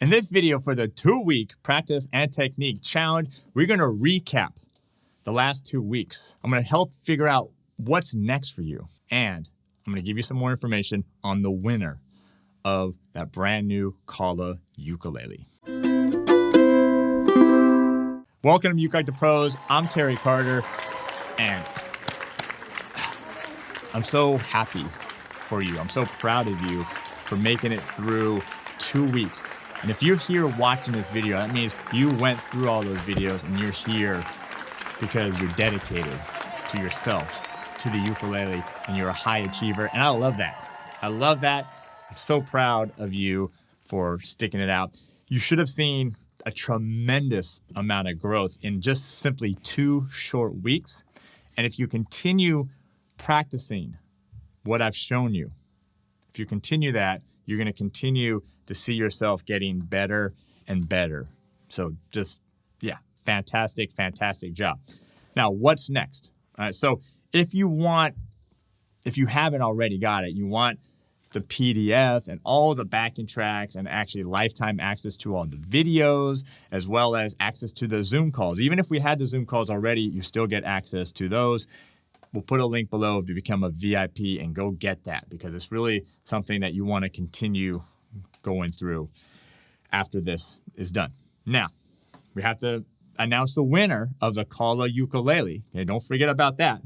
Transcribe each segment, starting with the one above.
In this video for the 2-week practice and technique challenge, we're going to recap the last 2 weeks. I'm going to help figure out what's next for you. And I'm going to give you some more information on the winner of that brand new Kala ukulele. Welcome to Ukelikethepros. I'm Terry Carter, and I'm so happy for you. I'm so proud of you for making it through 2 weeks. And if you're here watching this video, that means you went through all those videos and you're here because you're dedicated to yourself, to the ukulele, and you're a high achiever. And I love that. I love that. I'm so proud of you for sticking it out. You should have seen a tremendous amount of growth in just simply 2 short weeks. And if you continue practicing what I've shown you, if you continue that, you're going to continue to see yourself getting better and better. So just, yeah, fantastic, fantastic job. Now, what's next? All right, so if you haven't already got it, you want the PDFs and all the backing tracks and actually lifetime access to all the videos, as well as access to the Zoom calls. Even if we had the Zoom calls already, you still get access to those. We'll put a link below to become a VIP and go get that, because it's really something that you want to continue going through after this is done. Now, we have to announce the winner of the Kala ukulele. Okay, don't forget about that.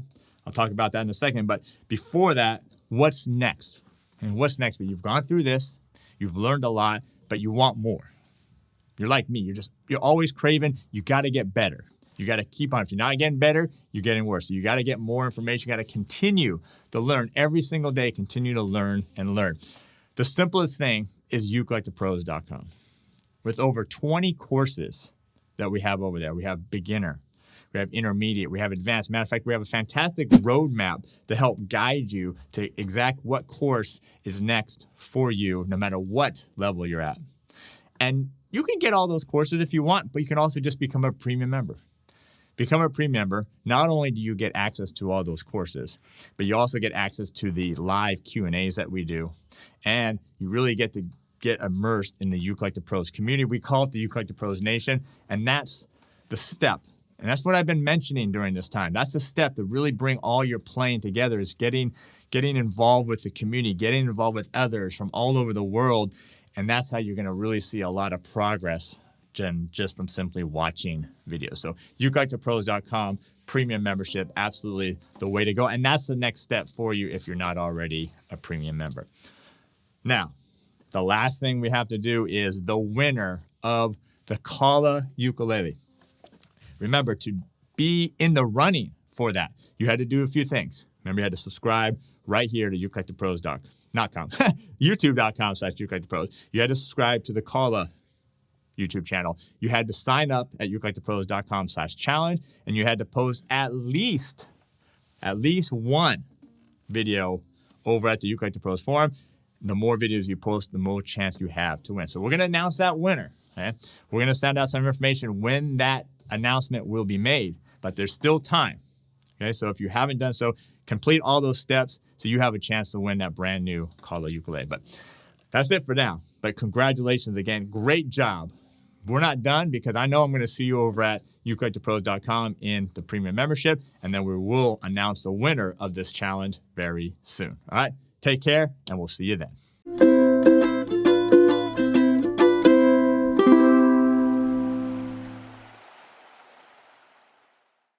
I'll talk about that in a second. But before that, what's next? And what's next? You've gone through this, you've learned a lot, but you want more. You're like me. You're always craving. You got to get better. You got to keep on. If you're not getting better, you're getting worse. So you got to get more information. You got to continue to learn every single day. Continue to learn and learn. The simplest thing is ukelikethepros.com. With over 20 courses that we have over there. We have beginner, we have intermediate, we have advanced. Matter of fact, we have a fantastic roadmap to help guide you to exact what course is next for you, no matter what level you're at. And you can get all those courses if you want, but you can also just become a premium member. Become a premium member. Not only do you get access to all those courses, but you also get access to the live Q&As that we do. And you really get to get immersed in the Ukelikethepros community. We call it the Ukelikethepros Nation, and that's the step. And that's what I've been mentioning during this time. That's the step to really bring all your playing together, is getting involved with the community, getting involved with others from all over the world. And that's how you're going to really see a lot of progress just from simply watching videos. So ukelikethepros.com, premium membership, absolutely the way to go. And that's the next step for you if you're not already a premium member. Now, the last thing we have to do is the winner of the Kala ukulele. Remember, to be in the running for that, you had to do a few things. Remember, you had to subscribe right here to ukelikethepros.com, youtube.com/ukelikethepros. You had to subscribe to the Kala YouTube channel. You had to sign up at ukelikethepros.com/challenge, and you had to post at least one video over at the Ukelikethepros forum. The more videos you post, the more chance you have to win. So we're going to announce that winner. Okay? We're going to send out some information when that announcement will be made, but there's still time. Okay, so if you haven't done so, complete all those steps so you have a chance to win that brand new Kala ukulele. But that's it for now. But congratulations again. Great job. We're not done, because I know I'm going to see you over at ukelikethepros.com in the premium membership, and then we will announce the winner of this challenge very soon. All right, take care, and we'll see you then.